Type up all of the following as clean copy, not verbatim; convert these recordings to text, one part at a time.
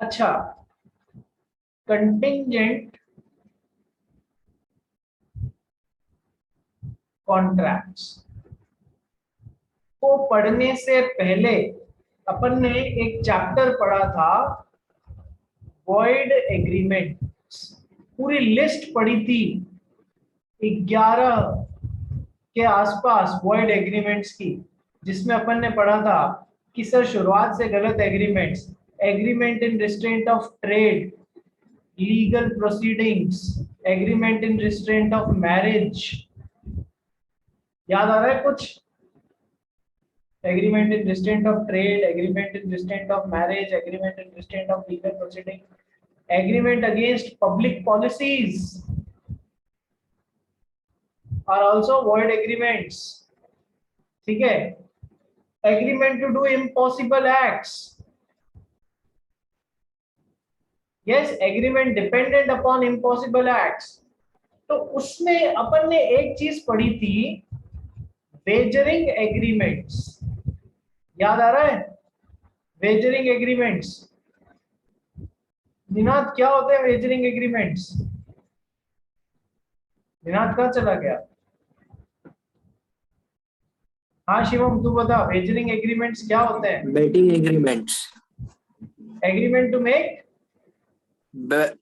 अच्छा, contingent contracts को पढ़ने से पहले अपन ने एक चैप्टर पढ़ा था, वॉइड एग्रीमेंट। पूरी लिस्ट पढ़ी थी 11 के आसपास वॉइड एग्रीमेंट्स की, जिसमें अपन ने पढ़ा था कि सर शुरुआत से गलत agreements, agreement in restraint of trade, legal proceedings, agreement in restraint of marriage. याद आ रहा है कुछ? Agreement in restraint of trade, agreement in restraint of marriage, agreement in restraint of legal proceeding, agreement against public policies are also void agreements। ठीक है, agreement to do impossible acts, yes, agreement dependent upon impossible acts. तो उसमें अपन ने एक चीज पढ़ी थी, wagering agreements. याद आ रहा है? Wagering agreements. निनाद, क्या होते हैं वेजरिंग एग्रीमेंट्स? निनाद कहाँ चला गया? हाँ शिवम, तू बता, वेजरिंग एग्रीमेंट्स क्या होते हैं? Betting agreements. Agreement to make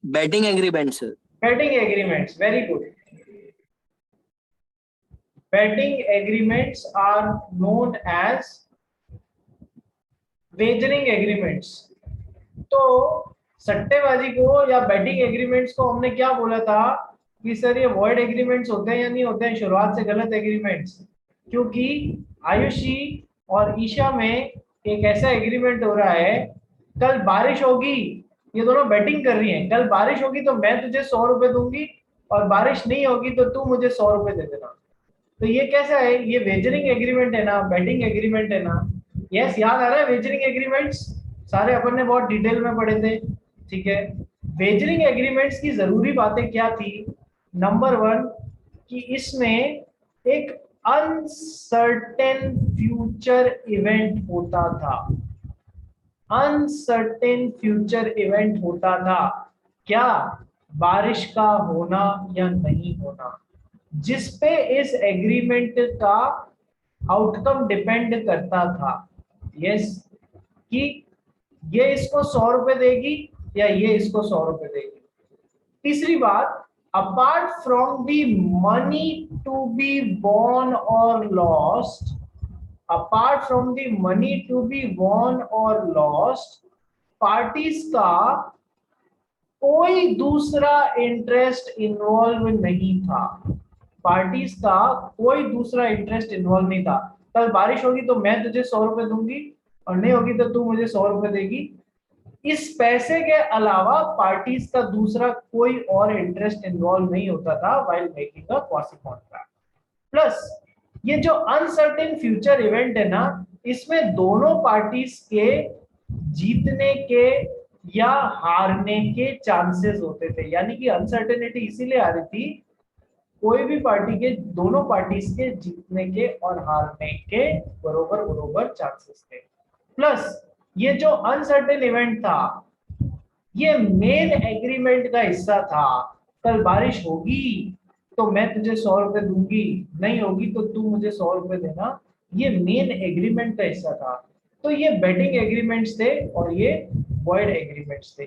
betting agreements. Betting agreements, very good. Betting agreements are known as wagering agreements। तो सट्टेबाजी को या बेटिंग एग्रीमेंट्स को हमने क्या बोला था कि सर ये वॉइड एग्रीमेंट्स होते हैं या नहीं होते हैं, शुरुआत से गलत एग्रीमेंट्स। क्योंकि आयुषी और ईशा में एक ऐसा एग्रीमेंट हो रहा है, कल बारिश होगी, ये दोनों बेटिंग कर रही हैं, कल बारिश होगी तो मैं तुझे 100 रुपए दूंगी, और बारिश नहीं होगी तो तू मुझे 100 रुपए दे देना। तो ये कैसा है? ये वेजरिंग एग्रीमेंट है ना, बेटिंग एग्रीमेंट है ना। यस, याद आ रहा है वेजरिंग एग्रीमेंट्स? सारे अपन ने बहुत डिटेल में पढ़े थे। ठीक है, वेजरिंग एग्रीमेंट्स की जरूरी बातें क्या थी? नंबर 1 कि इसमें एक अनसर्टेन फ्यूचर इवेंट होता था। अनसर्टेन फ्यूचर इवेंट होता था। क्या? बारिश का होना या नहीं होना, जिस पे इस एग्रीमेंट का आउटकम डिपेंड करता था। यस, कि ये इसको 100 रुपए देगी या ये इसको 100 रुपए देगी। तीसरी बात, apart from the money to be won और lost, apart from the money to be won और लॉस्ट, पार्टीज का कोई दूसरा इंटरेस्ट इन्वॉल्व नहीं था। पार्टीज का कोई दूसरा इंटरेस्ट इन्वॉल्व नहीं था। कल बारिश होगी तो मैं तुझे 100 रुपए दूंगी, और नहीं होगी तो तू मुझे 100 रुपए देगी। इस पैसे के अलावा पार्टीज का दूसरा कोई और इंटरेस्ट इन्वॉल्व नहीं होता था while making a quasi contract. Plus ये जो अनसर्टेन फ्यूचर इवेंट है ना, इसमें दोनों पार्टीज के जीतने के या हारने के चांसेस होते थे। यानी कि अनसर्टेनिटी इसीलिए आ रही थी, कोई भी पार्टी के, दोनों पार्टीज के जीतने के और हारने के बरोबर बरोबर चांसेस थे। प्लस ये जो अनसर्टेन इवेंट था, ये मेन एग्रीमेंट का हिस्सा था। कल बारिश होगी तो मैं तुझे 100 रुपए दूंगी, नहीं होगी तो तू मुझे 100 रुपए देना। ये मेन एग्रीमेंट का हिस्सा था। तो ये बेटिंग एग्रीमेंट्स थे और ये वॉइड एग्रीमेंट्स थे।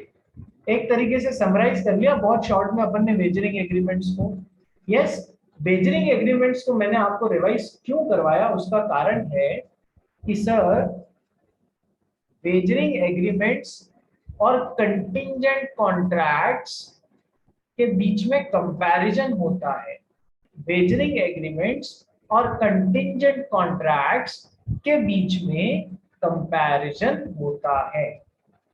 एक तरीके से समराइज कर लिया बहुत शॉर्ट में अपन ने वेजरिंग एग्रीमेंट्स को। यस, वेजरिंग एग्रीमेंट्स को मैंने आपको रिवाइज क्यों करवाया, उसका कारण है कि सर वेजरिंग एग्रीमेंट्स और कंटिंजेंट कॉन्ट्रैक्ट्स के बीच में कंपैरिजन होता है। वेजरिंग एग्रीमेंट्स और कंटिंजेंट कॉन्ट्रैक्ट्स के बीच में कंपैरिजन होता है।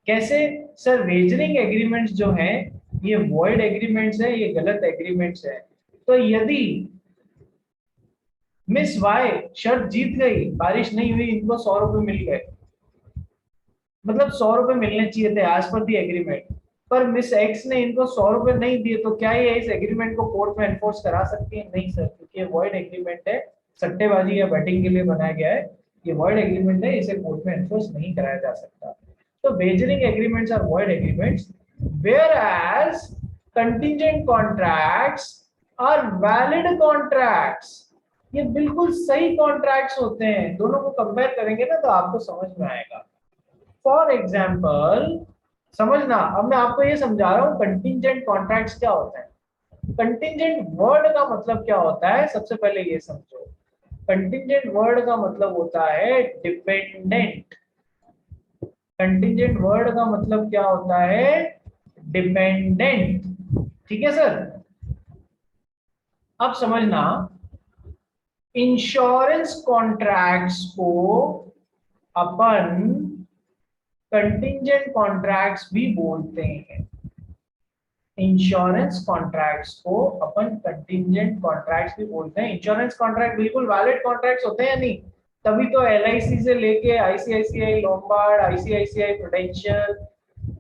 कैसे? सर वेजरिंग एग्रीमेंट्स जो हैं ये वॉइड एग्रीमेंट्स है, ये गलत एग्रीमेंट्स है। तो यदि मिस वाई शर्त जीत गई, बारिश नहीं हुई, इनको 100 रुपए मिल गए, मतलब 100 रुपए मिलने चाहिए थे एज पर दी एग्रीमेंट, पर मिस एक्स ने इनको 100 रुपए नहीं दिए, तो क्या ये इस एग्रीमेंट को कोर्ट में एनफोर्स करा सकती है? नहीं सर, क्योंकि ये वॉइड एग्रीमेंट है, सट्टेबाजी या बैटिंग के लिए बनाया गया है। ये वॉइड एग्रीमेंट है, इसे कोर्ट में एनफोर्स नहीं कराया जा सकता। तो wagering agreements are void agreements, whereas contingent contracts are valid contracts. ये बिल्कुल सही कॉन्ट्रैक्ट्स होते हैं, दोनों को कंपेयर करेंगे ना तो आपको समझ में आएगा. फॉर एग्जाम्पल समझना, अब मैं आपको ये समझा रहा हूँ कंटिंजेंट कॉन्ट्रैक्ट्स क्या होता है. कंटिंजेंट वर्ड का मतलब क्या होता है, सबसे पहले ये समझो. कंटिंजेंट वर्ड का मतलब होता है डिपेंडेंट. कंटिंजेंट वर्ड का मतलब क्या होता है, डिपेंडेंट. ठीक है सर. अब समझना, इंश्योरेंस कॉन्ट्रैक्ट्स को अपन कंटिंजेंट कॉन्ट्रैक्ट्स भी बोलते हैं. इंश्योरेंस कॉन्ट्रैक्ट्स को अपन कंटिंजेंट कॉन्ट्रैक्ट्स भी बोलते हैं. इंश्योरेंस कॉन्ट्रैक्ट बिल्कुल वैलिड कॉन्ट्रैक्ट्स होते हैं या नहीं, तभी तो एलआईसी से लेके आईसीआईसीआई लोम्बार्ड, आईसीआईसीआई प्रूडेंशियल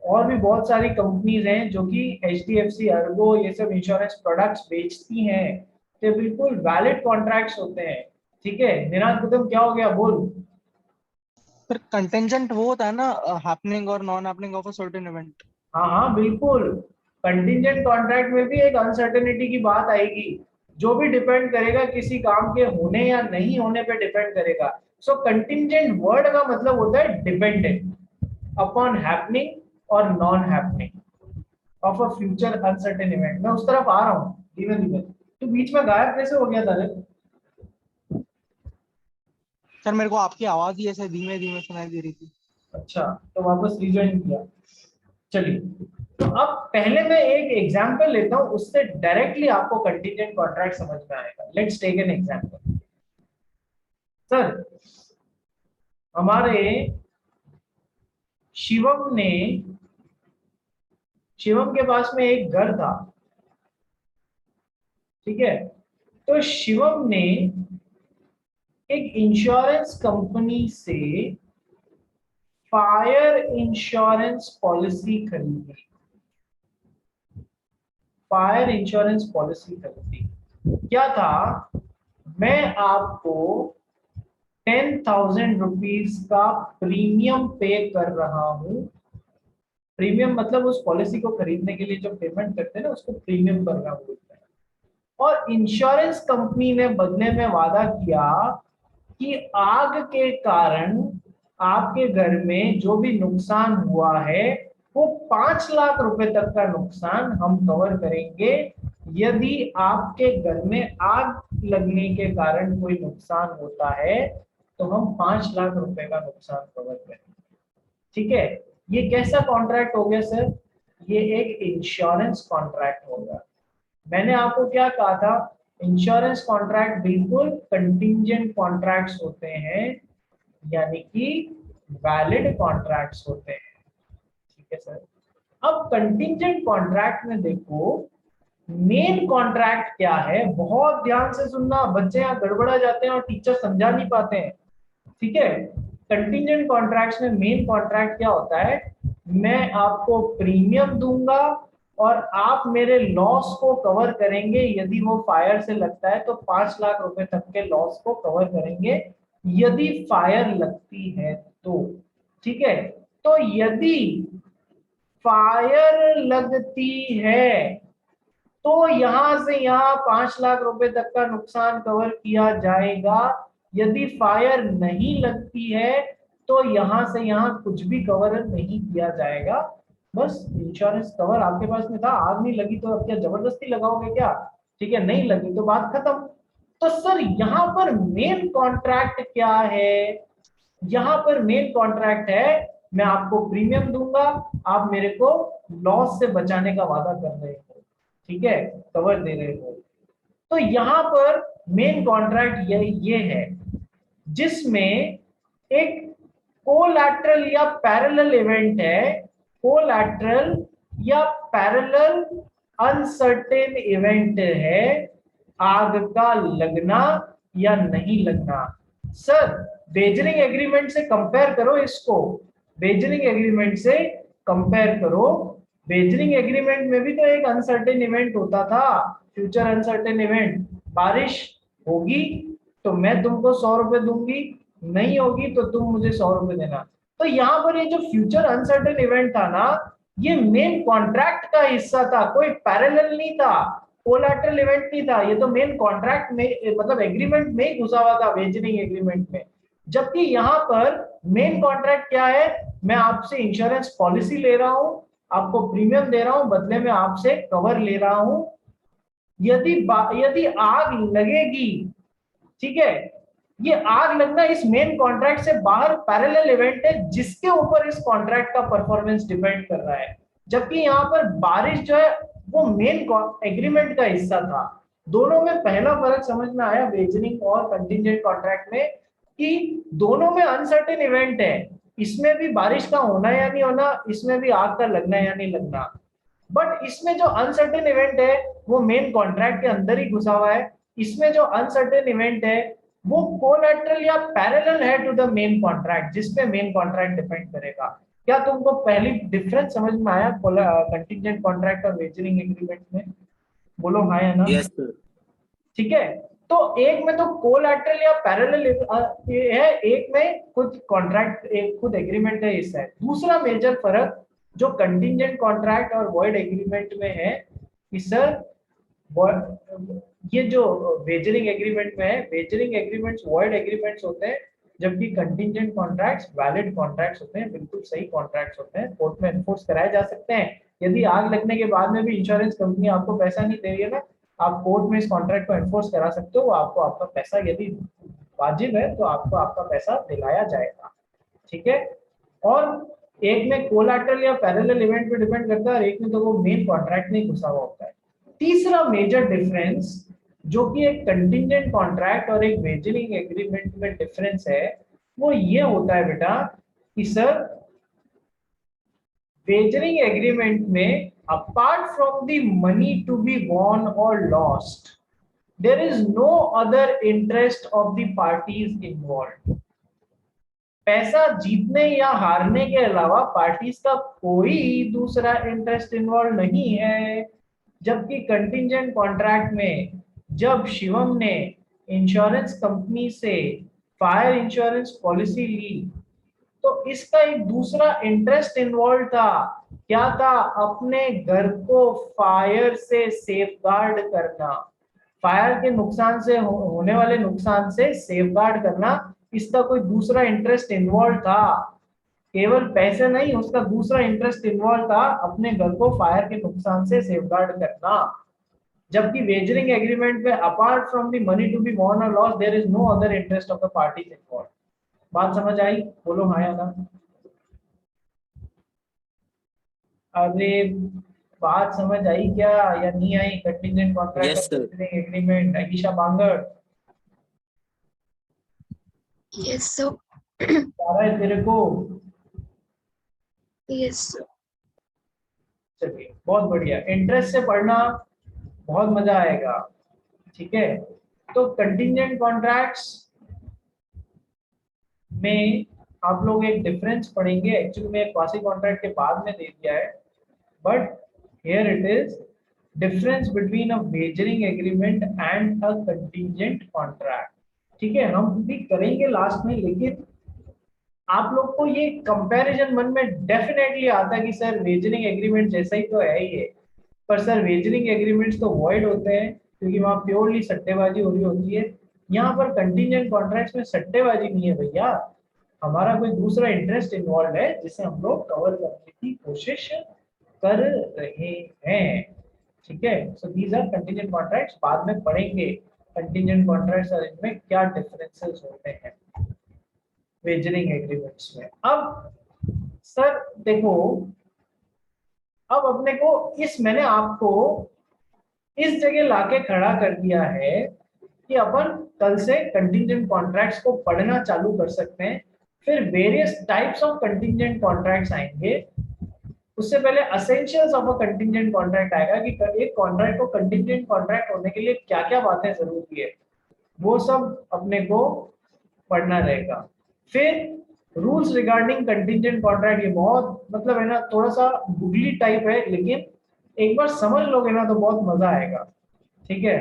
और भी बहुत सारी कंपनीज हैं जो कि एचडीएफसी, अर्गो, ये सब इंश्योरेंस प्रोडक्ट्स बेचती हैं. तो बिल्कुल वैलिड कॉन्ट्रैक्ट्स होते हैं. ठीक है निराज गौतम, क्या हो गया बोल. फिर कंटेंजेंट वो होता है ना, हैपनिंग और non happening of a certain event. हाँ हाँ बिल्कुल. कंटिंजेंट कॉन्ट्रैक्ट में भी एक अनसर्टेनिटी की बात आएगी, जो भी डिपेंड करेगा किसी काम के होने या नहीं होने पे डिपेंड करेगा. सो कंटिंजेंट वर्ड का मतलब होता है डिपेंडेंट अपॉन हैपनिंग और non happening of a future uncertain event. मैं उस तरफ आ रहा हूँ धीमे धीमे. तो बीच में गायब कैसे हो गया था रे? सर मेरे को आपकी आवाज ही ऐसे धीमे धीमे सुनाई दे रही थी. अच्छा, तो वापस रिज्वाइन किया. चलिए, तो अब पहले मैं एक एग्जांपल लेता हूं, उससे डायरेक्टली आपको कंटीजेंट कॉन्ट्रैक्ट समझ में आएगा. Let's take an example. Sir हमारे शिवम के पास में एक घर था. ठीक है, तो शिवम ने एक इंश्योरेंस कंपनी से फायर इंश्योरेंस पॉलिसी खरीदी. फायर इंश्योरेंस पॉलिसी खरीदी. क्या था, मैं आपको 10,000 रुपीज का प्रीमियम पे कर रहा हूं. प्रीमियम मतलब उस पॉलिसी को खरीदने के लिए जो पेमेंट करते हैं ना, उसको प्रीमियम करना बोलते हैं. और इंश्योरेंस कंपनी ने बदले में वादा किया कि आग के कारण आपके घर में जो भी नुकसान हुआ है वो 5 लाख रुपए तक का नुकसान हम कवर करेंगे. यदि आपके घर में आग लगने के कारण कोई नुकसान होता है तो हम 5 लाख रुपए का नुकसान कवर करेंगे. ठीक है, ये कैसा कॉन्ट्रैक्ट हो गया सर, ये एक इंश्योरेंस कॉन्ट्रैक्ट होगा. मैंने आपको क्या कहा था, इंश्योरेंस कॉन्ट्रैक्ट बिल्कुल कंटिंजेंट कॉन्ट्रैक्ट्स होते हैं, यानी कि वैलिड कॉन्ट्रैक्ट्स होते हैं. ठीक है सर. अब कंटिंजेंट कॉन्ट्रैक्ट में देखो, मेन कॉन्ट्रैक्ट क्या है, बहुत ध्यान से सुनना, बच्चे यहाँ गड़बड़ा जाते हैं और टीचर समझा नहीं पाते हैं. ठीक है, कंटिंजेंट कॉन्ट्रैक्ट्स में मेन कॉन्ट्रैक्ट क्या होता है, मैं आपको प्रीमियम दूंगा और आप मेरे लॉस को कवर करेंगे. यदि वो फायर से लगता है तो 5 लाख रुपए तक के लॉस को कवर करेंगे यदि फायर लगती है तो. ठीक है, तो यदि फायर लगती है तो यहां से यहां 5 लाख रुपए तक का नुकसान कवर किया जाएगा. यदि फायर नहीं लगती है तो यहां से यहां कुछ भी कवर नहीं किया जाएगा. बस इंश्योरेंस कवर आपके पास में था, आग नहीं लगी तो अब क्या जबरदस्ती लगाओगे क्या. ठीक है, नहीं लगी तो बात खत्म. तो सर यहाँ पर मेन कॉन्ट्रैक्ट क्या है, यहाँ पर मेन कॉन्ट्रैक्ट है मैं आपको प्रीमियम दूंगा, आप मेरे को लॉस से बचाने का वादा कर रहे हो. ठीक है, कवर दे रहे हो. तो यहाँ पर मेन कॉन्ट्रैक्ट ये है जिसमें एक कोलैटरल या पैरेलल इवेंट है. कोलैटरल या पैरेलल अनसर्टेन इवेंट है, आग का लगना या नहीं लगना. सर वेजरिंग एग्रीमेंट से कंपेयर करो इसको, वेजरिंग एग्रीमेंट से कंपेयर करो. वेजरिंग एग्रीमेंट में भी तो एक अनसर्टेन इवेंट होता था, फ्यूचर अनसर्टेन इवेंट. बारिश होगी तो मैं तुमको 100 रुपए दूंगी, नहीं होगी तो तुम मुझे 100 रुपए देना. तो यहाँ पर ये जो फ्यूचर अनसर्टेन इवेंट था ना, ये मेन कॉन्ट्रैक्ट का हिस्सा था, कोई पैरेलल नहीं था, कोलैटरल इवेंट नहीं था, ये तो मेन कॉन्ट्रैक्ट में मतलब एग्रीमेंट में ही घुसा हुआ था, वेजरिंग एग्रीमेंट में। जबकि यहाँ पर मेन कॉन्ट्रैक्ट क्या है, मैं आपसे इंश्योरेंस पॉलिसी ले रहा हूं, आपको प्रीमियम दे रहा हूं, बदले में आपसे कवर ले रहा हूं, यदि यदि आग लगेगी, ठीक है, ये आग लगना इस मेन कॉन्ट्रैक्ट से बाहर पैरेलल इवेंट है, जिसके ऊपर इस कॉन्ट्रैक्ट का परफॉर्मेंस डिपेंड कर रहा है। जबकि यहाँ पर बारिश जो है वो मेन एग्रीमेंट का हिस्सा था। दोनों में पहला फर्क समझ में आया वेजरिंग और कंटिंजेंट कॉन्ट्रैक्ट में, कि दोनों में अनसर्टेन इवेंट है, इसमें भी बारिश का होना या नहीं होना, इसमें भी आग का लगना या नहीं लगना, बट इसमें जो अनसर्टेन इवेंट है वो मेन कॉन्ट्रैक्ट के अंदर ही घुसा हुआ है। इसमें जो अनसर्टेन इवेंट है वो कोलैटरल या पैरेलल है टू द मेन कॉन्ट्रैक्ट, जिसपे मेन कॉन्ट्रैक्ट डिपेंड करेगा। क्या तुमको पहली डिफरेंस समझ में आया कंटिंजेंट कॉन्ट्रैक्ट और वेजरिंग एग्रीमेंट में? बोलो हाँ या ना। Yes sir. ठीक है, तो एक में तो कोलैटरल या पैरेलल है, एक में खुद कॉन्ट्रैक्ट, एक खुद एग्रीमेंट है, इससे दूसरा मेजर फर्क जो कंटिंजेंट कॉन्ट्रैक्ट और वॉइड एग्रीमेंट में है कि सर ये जो वेजरिंग एग्रीमेंट में है, वेजरिंग एग्रीमेंट्स वॉइड एग्रीमेंट्स होते हैं, जबकि कंटिंजेंट कॉन्ट्रैक्ट्स वैलिड कॉन्ट्रैक्ट्स होते हैं, बिल्कुल सही कॉन्ट्रैक्ट्स होते हैं, कोर्ट में एनफोर्स कराए जा सकते हैं। यदि आग लगने के बाद में भी इंश्योरेंस कंपनी आपको पैसा नहीं दे रही है ना, आप कोर्ट में इस कॉन्ट्रैक्ट को एनफोर्स करा सकते हो, आपको आपका पैसा, यदि वाजिब है तो आपको आपका पैसा दिलाया जाएगा। ठीक है, और एक में कोलैटरल या पैरेलल इवेंट पे डिपेंड करता है, और एक में तो वो मेन कॉन्ट्रैक्ट में घुसा हुआ होता है। तीसरा मेजर डिफरेंस जो कि एक कंटिंजेंट कॉन्ट्रैक्ट और एक वेजरिंग एग्रीमेंट में डिफरेंस है, वो ये होता है बेटा कि सर वेजरिंग एग्रीमेंट में apart from the money to be won or lost, there is no other interest of the parties involved. पैसा जीतने या हारने के अलावा पार्टीज का कोई दूसरा इंटरेस्ट इन्वॉल्व नहीं है। जबकि कंटिंजेंट कॉन्ट्रैक्ट में जब शिवम ने इंश्योरेंस कंपनी से फायर इंश्योरेंस पॉलिसी ली, तो इसका एक दूसरा इंटरेस्ट इन्वॉल्व था। क्या था? अपने घर को फायर से सेफगार्ड करना, फायर के नुकसान से होने वाले नुकसान से सेफगार्ड करना, इसका कोई दूसरा इंटरेस्ट इन्वॉल्व था। केवल पैसे नहीं, उसका दूसरा इंटरेस्ट इन्वॉल्व था, अपने घर को फायर के नुकसान से सेफगार्ड करना। जबकि वेजरिंग एग्रीमेंट में apart from the money to be won और loss, there is no other interest of the parties involve. बात समझ आई? बोलो हाँ या ना। अरे बात समझ आई क्या या नहीं आई? कंटिंजेंट कॉन्ट्रैक्ट और agreement, Alisha Bangar. Yes sir. आ रहा है तेरे को? Yes sir. चलिए बहुत बढ़िया, इंटरेस्ट से पढ़ना, बहुत मजा आएगा। ठीक है, तो कंटिंजेंट कॉन्ट्रैक्ट्स में आप लोग एक डिफरेंस पढ़ेंगे। एक्चुअली में क्वासी कॉन्ट्रैक्ट के बाद में दे दिया है, but here it is difference between a wagering agreement and a contingent contract. ठीक है, हम भी करेंगे लास्ट में, लेकिन आप लोग को ये कंपैरिजन मन में डेफिनेटली आता है कि सर वेजरिंग एग्रीमेंट जैसा ही तो है ही है, पर सर वेजरिंग एग्रीमेंट्स तो वॉइड होते हैं क्योंकि वहाँ प्योरली सट्टेबाजी हो रही होती है। यहाँ पर कंटिंजेंट कॉन्ट्रैक्ट्स में सट्टेबाजी नहीं है भैया, हमारा कोई दूसरा इंटरेस्ट इन्वॉल्व है जिसे हम लोग कवर करने की कोशिश कर रहे हैं। ठीक है, so these are contingent contracts, बाद में पढ़ेंगे कंटिंजेंट कॉन्ट्रैक्ट्स और इनमें क्या डिफरेंसेस होते हैं वेजरिंग एग्रीमेंट्स में। अब सर देखो, अब अपने को मैंने आपको इस जगह लाके खड़ा कर दिया है कि अपन कल से कंटिंजेंट कॉन्ट्रैक्ट्स को पढ़ना चालू कर सकते हैं। फिर various types of contingent contracts आएंगे, उससे पहले essentials of a contingent contract आएगा कि एक कॉन्ट्रैक्ट को कंटिंजेंट कॉन्ट्रैक्ट होने के लिए क्या क्या बातें जरूरी है, वो सब अपने को पढ़ना रहेगा। फिर रूल्स रिगार्डिंग कंटिंजेंट कॉन्ट्रैक्ट, ये बहुत मतलब है ना, थोड़ा सा गुगली टाइप है, लेकिन एक बार समझ लोगे ना तो बहुत मजा आएगा। ठीक है,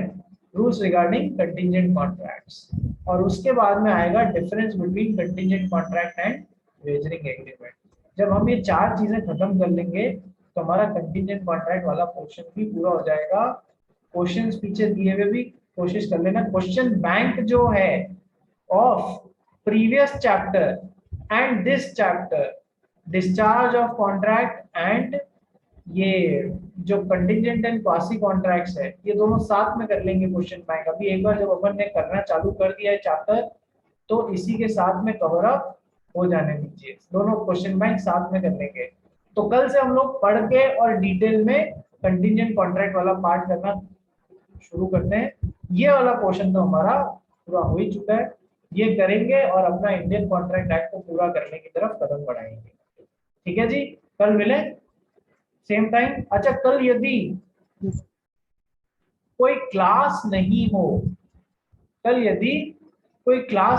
रूल्स रिगार्डिंग कंटिंजेंट कॉन्ट्रैक्ट्स, और उसके बाद में आएगा difference between contingent contract and wagering agreement. जब हम ये 4 चीजें खत्म कर लेंगे तो हमारा कंटीजेंट कॉन्ट्रैक्ट वाला पोर्शन भी पूरा हो जाएगा। क्वेश्चंस पीछे दिए हुए भी कोशिश कर लेना। क्वेश्चन बैंक जो है of previous chapter and this chapter, discharge of contract and ये जो कंटिजेंट एंड क्वासी कॉन्ट्रैक्ट्स है, ये दोनों साथ में कर लेंगे क्वेश्चन बैंक। अभी एक बार जब अपन ने करना चालू कर दिया है चैप्टर, तो इसी के साथ में कवर अप हो जाने दीजिए, दोनों क्वेश्चन बैंक साथ में कर लेंगे। तो कल से हम लोग पढ़ के और डिटेल में कंटिजेंट कॉन्ट्रैक्ट वाला पार्ट करना शुरू करते हैं। ये वाला पोर्शन तो हमारा पूरा हो ही चुका है, ये करेंगे और अपना इंडियन कॉन्ट्रैक्ट एक्ट को पूरा करने की तरफ कदम बढ़ाएंगे। ठीक है जी, कल मिले सेम टाइम। अच्छा, कल यदि कोई क्लास नहीं हो, कल यदि कोई क्लास